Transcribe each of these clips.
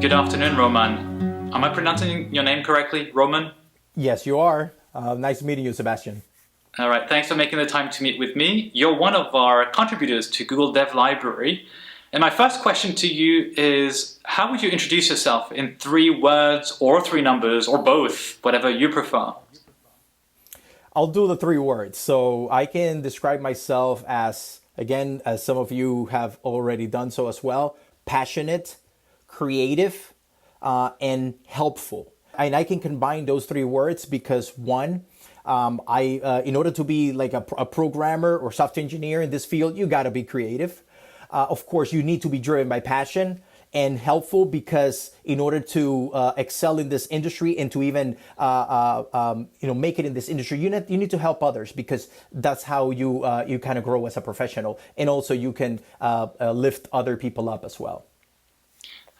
Good afternoon, Roman. Am I pronouncing your name correctly, Roman? Yes, you are. Nice meeting you, Sebastian. All right, thanks for making the time to meet with me. You're one of our contributors to Google Dev Library. And my first question to you is, how would you introduce yourself in 3 words or 3 numbers or both, whatever you prefer? I'll do the 3 words. So I can describe myself as, again, as some of you have already done so as well, passionate, creative, and helpful. And I can combine those 3 words because one, in order to be like a programmer or software engineer in this field, you got to be creative. Of course, you need to be driven by passion, and helpful because in order to excel in this industry and to even make it in this industry, you need to help others because that's how you kind of grow as a professional, and also you can lift other people up as well.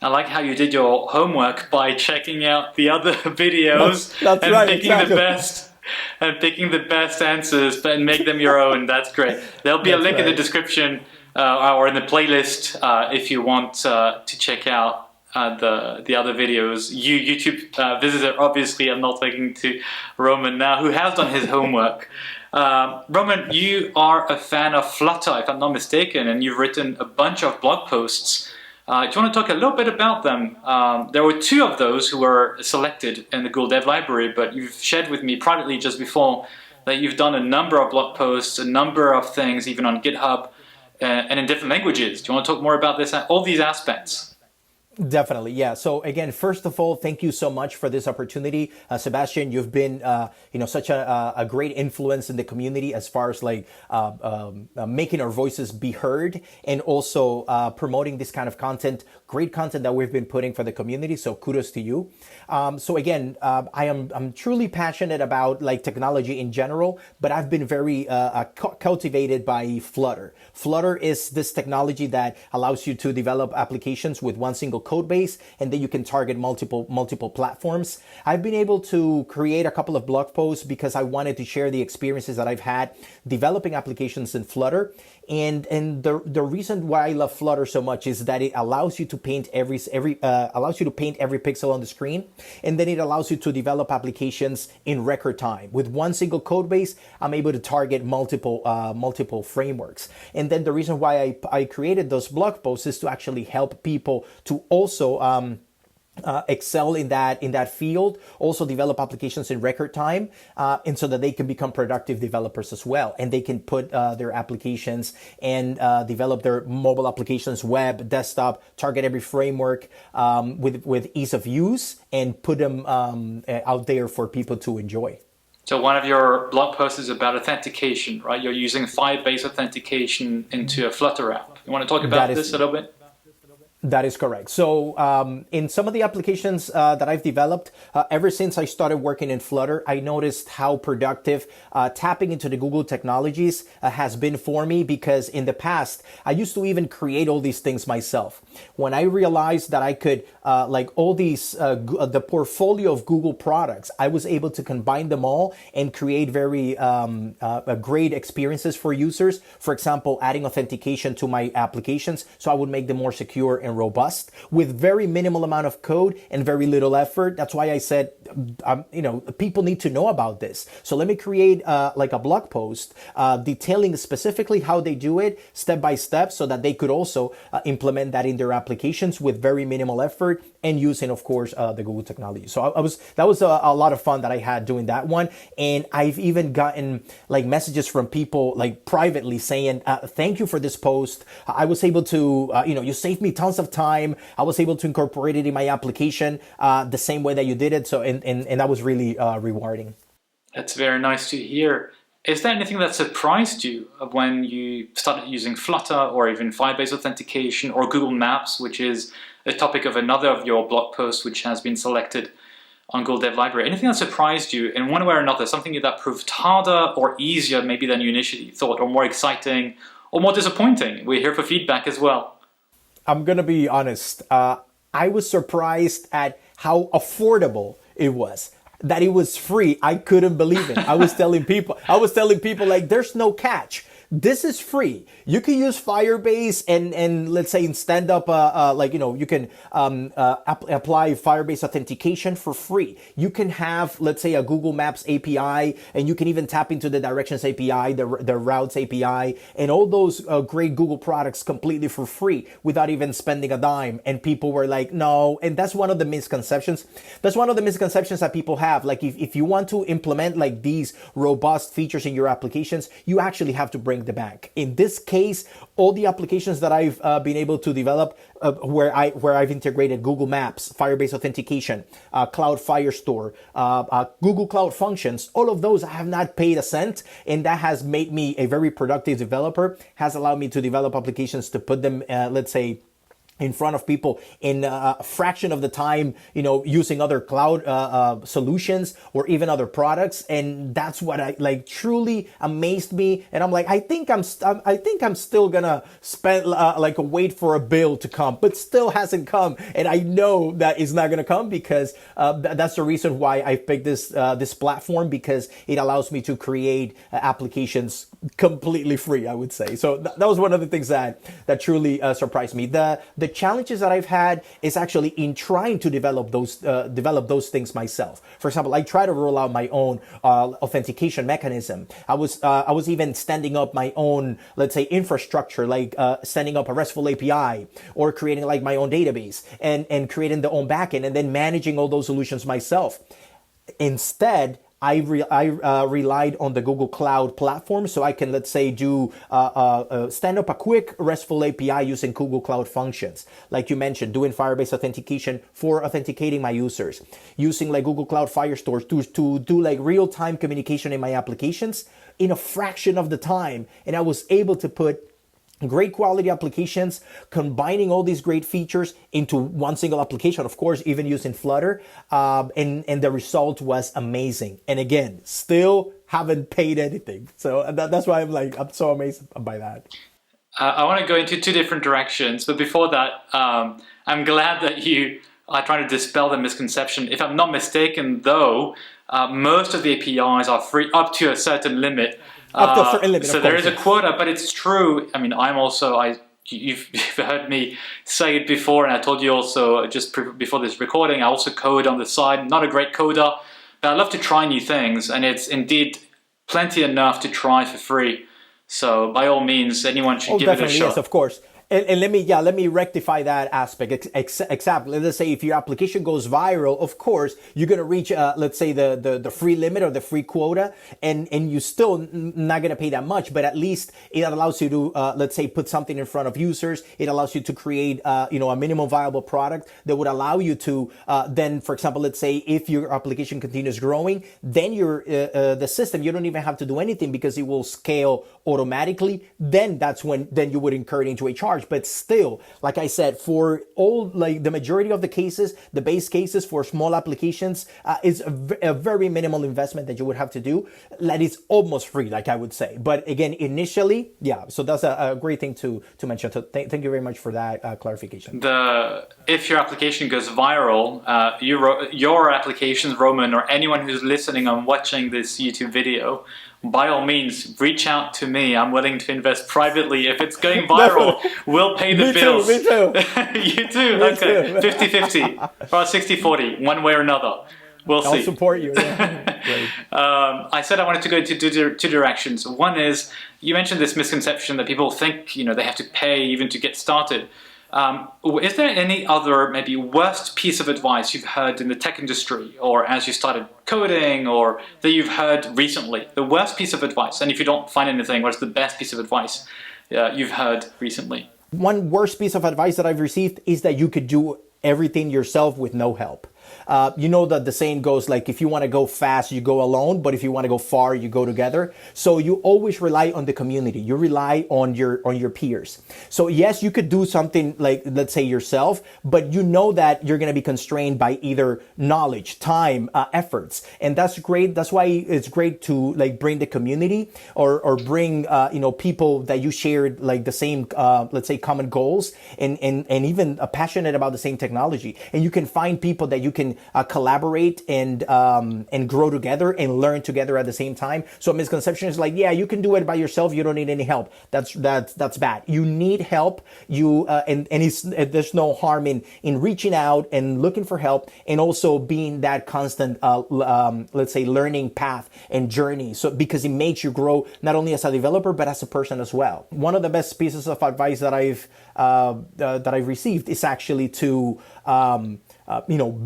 I like how you did your homework by checking out the other videos that's and right, picking exactly. picking the best answers and make them your own. That's great. There'll be a link in the description or in the playlist if you want to check out the other videos. You YouTube visitor, obviously, I'm not talking to Roman now, who has done his homework. Roman, you are a fan of Flutter, if I'm not mistaken, and you've written a bunch of blog posts. Do you want to talk a little bit about them? There were 2 of those who were selected in the Google Dev Library, but you've shared with me privately just before that you've done a number of blog posts, a number of things, even on GitHub, and in different languages. Do you want to talk more about this, all these aspects? Definitely, yeah. So again, first of all, thank you so much for this opportunity, Sebastian. You've been, such a great influence in the community as far as making our voices be heard, and also promoting this kind of content, great content that we've been putting for the community. So kudos to you. So again, I'm truly passionate about technology in general, but I've been very cultivated by Flutter. Flutter is this technology that allows you to develop applications with one single code base, and then you can target multiple platforms. I've been able to create a couple of blog posts because I wanted to share the experiences that I've had developing applications in Flutter. And the reason why I love Flutter so much is that it allows you to paint every pixel on the screen, and then it allows you to develop applications in record time. With one single code base, I'm able to target multiple frameworks. And then the reason why I created those blog posts is to actually help people to also excel in that field, also develop applications in record time, and so that they can become productive developers as well, and they can put their applications and develop their mobile applications, web, desktop, target every framework with ease of use, and put them out there for people to enjoy. So one of your blog posts is about authentication, right? You're using file-based authentication into a Flutter app. You want to talk about this a little bit? That is correct. So in some of the applications that I've developed, ever since I started working in Flutter, I noticed how productive tapping into the Google technologies has been for me, because in the past, I used to even create all these things myself. When I realized that I could, the portfolio of Google products, I was able to combine them all and create very great experiences for users. For example, adding authentication to my applications so I would make them more secure and robust with very minimal amount of code and very little effort. That's why I said, people need to know about this. So let me create a blog post detailing specifically how they do it step by step, so that they could also implement that in their applications with very minimal effort and using, of course, the Google technology. So that was a lot of fun that I had doing that one. And I've even gotten messages from people privately saying, thank you for this post. I was able to, you saved me tons of time. I was able to incorporate it in my application the same way that you did it. So, and that was really rewarding. That's very nice to hear. Is there anything that surprised you when you started using Flutter, or even file-based authentication, or Google Maps, which is a topic of another of your blog posts, which has been selected on Google Dev Library? Anything that surprised you in one way or another, something that proved harder or easier maybe than you initially thought, or more exciting or more disappointing? We're here for feedback as well. I'm going to be honest. I was surprised at how affordable it was. That it was free. I couldn't believe it. I was telling people there's no catch. this is free. You can use Firebase and let's say stand up, you can apply Firebase authentication for free. You can have, let's say, a Google Maps API, and you can even tap into the Directions API, the Routes API, and all those great Google products completely for free without even spending a dime. And people were like, no. And that's one of the misconceptions. That's one of the misconceptions that people have. Like if you want to implement like these robust features in your applications, you actually have to bring the bank. In this case, all the applications that I've been able to develop, where I've integrated Google Maps, Firebase authentication, Cloud Firestore, Google Cloud Functions, all of those I have not paid a cent, and that has made me a very productive developer. Has allowed me to develop applications to put them, let's say, in front of people in a fraction of the time, using other cloud solutions or even other products. And that's what truly amazed me. And I'm like, I think I'm still gonna spend wait for a bill to come, but still hasn't come. And I know that it's not gonna come because that's the reason why I picked this platform, because it allows me to create applications completely free, I would say. So that was one of the things that truly surprised me. The challenges that I've had is actually in trying to develop those things myself. For example, I try to roll out my own authentication mechanism. I was even standing up my own, let's say, infrastructure, like standing up a RESTful API or creating like my own database and creating the own backend and then managing all those solutions myself. Instead, I relied on the Google Cloud platform, so I can, let's say, do stand up a quick RESTful API using Google Cloud Functions, like you mentioned, doing Firebase authentication for authenticating my users, using like Google Cloud Firestore to do like real-time communication in my applications in a fraction of the time, and I was able to put great quality applications, combining all these great features into one single application, of course, even using Flutter. And the result was amazing. And again, still haven't paid anything. So that's why I'm so amazed by that. I want to go into two different directions. But before that, I'm glad that you are trying to dispel the misconception. If I'm not mistaken, though, most of the APIs are free up to a certain limit. Up to a certain limit, so there is a quota, but it's true. I mean, you've heard me say it before, and I told you also just before this recording, I also code on the side. Not a great coder, but I love to try new things, and it's indeed plenty enough to try for free. So by all means, anyone should give it a shot. Yes, of course. And let me rectify that aspect. Exactly. Let's say if your application goes viral, of course, you're going to reach, let's say the free limit or the free quota, and you still not going to pay that much, but at least it allows you to, let's say, put something in front of users. It allows you to create, a minimum viable product that would allow you to, then, for example, let's say if your application continues growing, then the system, you don't even have to do anything because it will scale automatically. Then you would incur it into a charge. But still, like I said, for all, like the majority of the cases, the base cases for small applications is a very minimal investment that you would have to do. That is almost free, like I would say. But again, initially, yeah. So that's a great thing to mention. So thank you very much for that clarification. If your application goes viral, your applications, Roman, or anyone who's listening and watching this YouTube video, by all means, reach out to me. I'm willing to invest privately. If it's going viral, we'll pay the bills. Me too. You too? Okay. 50-50 or 60-40, one way or another. We'll see. I'll support you. Yeah. I said I wanted to go into two directions. One is, you mentioned this misconception that people think they have to pay even to get started. Is there any other maybe worst piece of advice you've heard in the tech industry, or as you started coding, or that you've heard recently? The worst piece of advice, and if you don't find anything, what's the best piece of advice you've heard recently? One worst piece of advice that I've received is that you could do everything yourself with no help. You know that the saying goes like, if you want to go fast, you go alone, but if you want to go far, you go together. So you always rely on the community. You rely on your peers. So yes, you could do something like, let's say yourself, but you know that you're going to be constrained by either knowledge, time, efforts. And that's great. That's why it's great to like bring the community or bring, people that you shared like the same, let's say common goals and even passionate about the same technology. And you can find people that you can collaborate and grow together and learn together at the same time. So a misconception is like, yeah, you can do it by yourself. You don't need any help. That's bad. You need help. There's no harm in reaching out and looking for help, and also being that constant, let's say, learning path and journey. So because it makes you grow not only as a developer but as a person as well. One of the best pieces of advice that I've received is actually to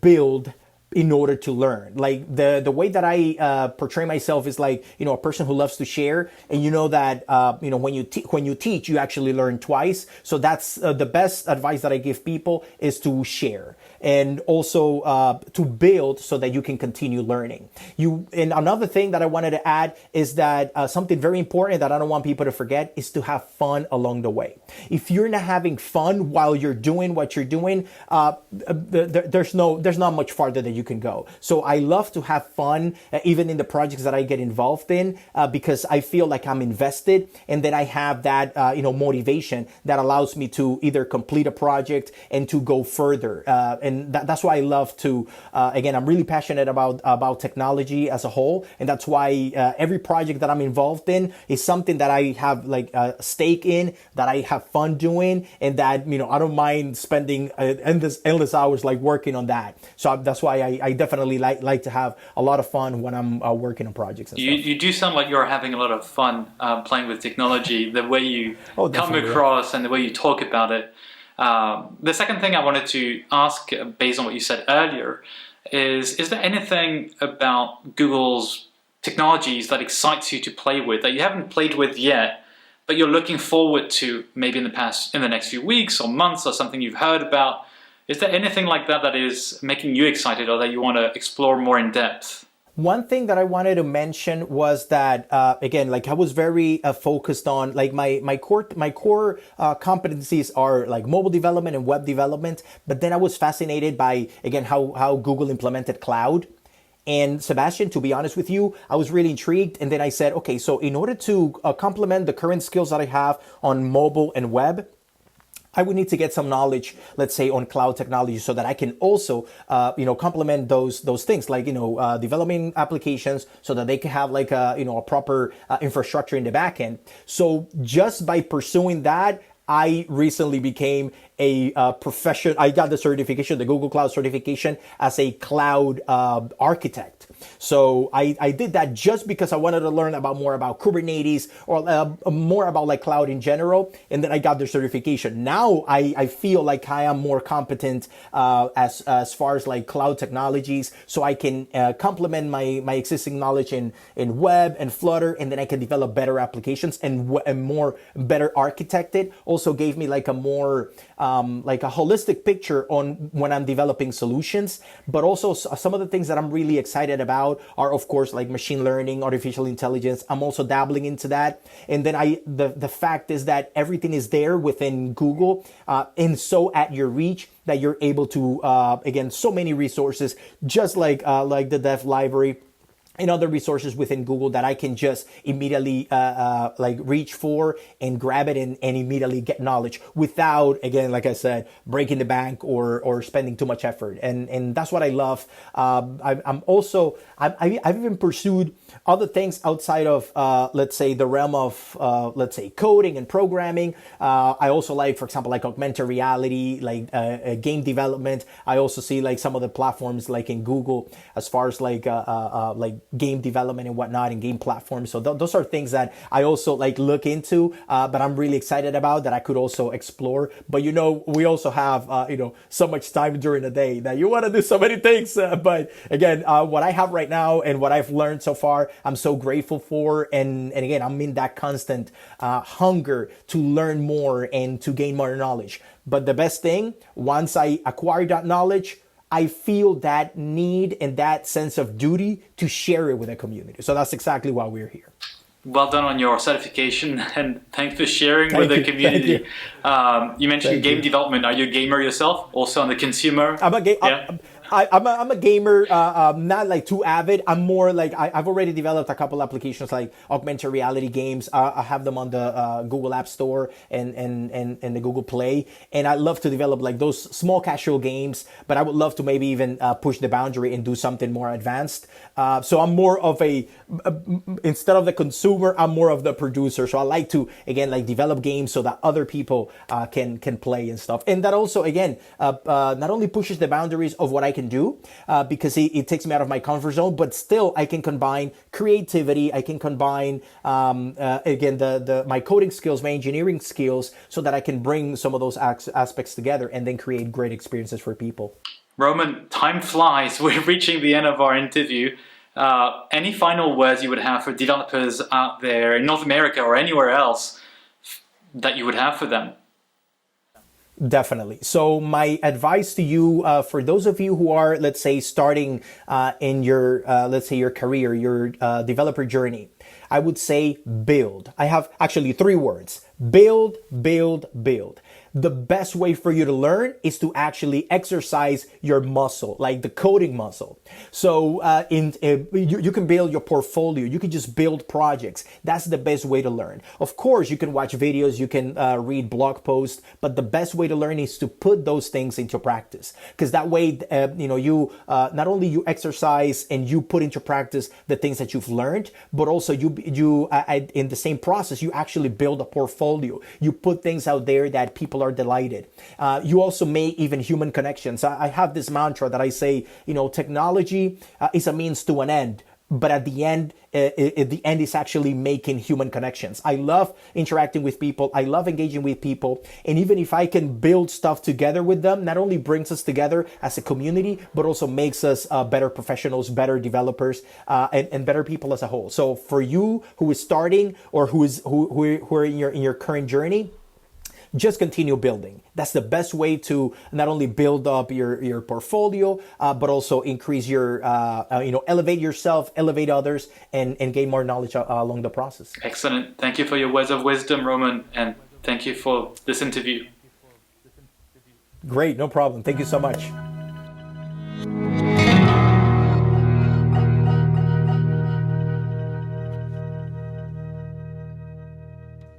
build in order to learn. Like the way that I portray myself is like, a person who loves to share, and that when you teach, you actually learn twice. So that's the best advice that I give people, is to share, and also to build so that you can continue learning. And another thing that I wanted to add is that something very important that I don't want people to forget is to have fun along the way. If you're not having fun while you're doing what you're doing, there's not much farther that you can go. So I love to have fun, even in the projects that I get involved in, because I feel like I'm invested, and then I have that motivation that allows me to either complete a project and to go further. And that's why I love to, again, I'm really passionate about technology as a whole. And that's why every project that I'm involved in is something that I have like a stake in, that I have fun doing, and that, I don't mind spending endless hours like working on that. So that's why I definitely like to have a lot of fun when I'm working on projects and stuff. You do sound like you're having a lot of fun playing with technology, the way you come across and the way you talk about it. The second thing I wanted to ask, based on what you said earlier, is there anything about Google's technologies that excites you to play with that you haven't played with yet, but you're looking forward to maybe in the next few weeks or months, or something you've heard about? Is there anything like that is making you excited, or that you want to explore more in depth? One thing that I wanted to mention was that, again, like I was very focused on, like my core competencies are like mobile development and web development. But then I was fascinated by, again, how Google implemented cloud. And Sebastian, to be honest with you, I was really intrigued. And then I said, okay, so in order to complement the current skills that I have on mobile and web, I would need to get some knowledge, let's say, on cloud technology, so that I can also, complement those things, like, developing applications so that they can have like a proper infrastructure in the back end. So just by pursuing that, I recently became a professional. I got the certification, the Google Cloud certification, as a cloud architect. So I did that just because I wanted to learn more about Kubernetes, or more about like cloud in general. And then I got the certification. Now I feel like I am more competent as far as like cloud technologies, so I can complement my existing knowledge in web and Flutter, and then I can develop better applications and more better architected. Also gave me like a more like a holistic picture on when I'm developing solutions. But also some of the things that I'm really excited about are, of course, like machine learning, artificial intelligence. I'm also dabbling into that. And then the fact is that everything is there within Google, and so at your reach, that you're able to, again, so many resources, just like the Dev Library and other resources within Google, that I can just immediately like reach for and grab it and immediately get knowledge without, again, like I said, breaking the bank or spending too much effort. And that's what I love. I've even pursued other things outside of, let's say, the realm of, let's say, coding and programming. I also like, for example, like augmented reality, like game development. I also see like some of the platforms like in Google, as far as like game development and whatnot, and game platforms. So those are things that I also like look into, but I'm really excited about, that I could also explore. But we also have so much time during the day that you want to do so many things. But again, what I have right now and what I've learned so far, I'm so grateful for. And again, I'm in that constant hunger to learn more and to gain more knowledge. But the best thing, once I acquire that knowledge, I feel that need and that sense of duty to share it with the community. So that's exactly why we're here. Well done on your certification, and thanks for sharing with the community. You mentioned game development. Are you a gamer yourself? Also on the consumer? I'm a gamer, not like too avid. I'm more like I've already developed a couple applications like augmented reality games. I have them on the Google App Store and the Google Play. And I love to develop like those small casual games, but I would love to maybe even push the boundary and do something more advanced. So I'm more of instead of the consumer, I'm more of the producer. So I like to, again, like develop games so that other people can play and stuff. And that also, again, not only pushes the boundaries of what I can do, because it takes me out of my comfort zone, but still I can combine creativity. I can combine, again, my coding skills, my engineering skills, so that I can bring some of those aspects together and then create great experiences for people. Roman, time flies. We're reaching the end of our interview. Any final words you would have for developers out there in North America or anywhere else that you would have for them? Definitely. So my advice to you, for those of you who are, let's say, starting in your, let's say, your career, your developer journey, I would say build. I have actually 3 words: build, build, build. The best way for you to learn is to actually exercise your muscle, like the coding muscle. So you can build your portfolio. You can just build projects. That's the best way to learn. Of course, you can watch videos, you can read blog posts, but the best way to learn is to put those things into practice. Because that way, you not only you exercise and you put into practice the things that you've learned, but also you in the same process, you actually build a portfolio. You put things out there that people are delighted. You also make even human connections. I have this mantra that I say, technology is a means to an end, but at the end is actually making human connections. I love interacting with people. I love engaging with people. And even if I can build stuff together with them, not only brings us together as a community, but also makes us better professionals, better developers, and better people as a whole. So for you who is starting or who are in your current journey, just continue building. That's the best way to not only build up your portfolio, but also increase your, elevate yourself, elevate others, and gain more knowledge along the process. Excellent. Thank you for your words of wisdom, Roman, and thank you for this interview. Great, no problem. Thank you so much.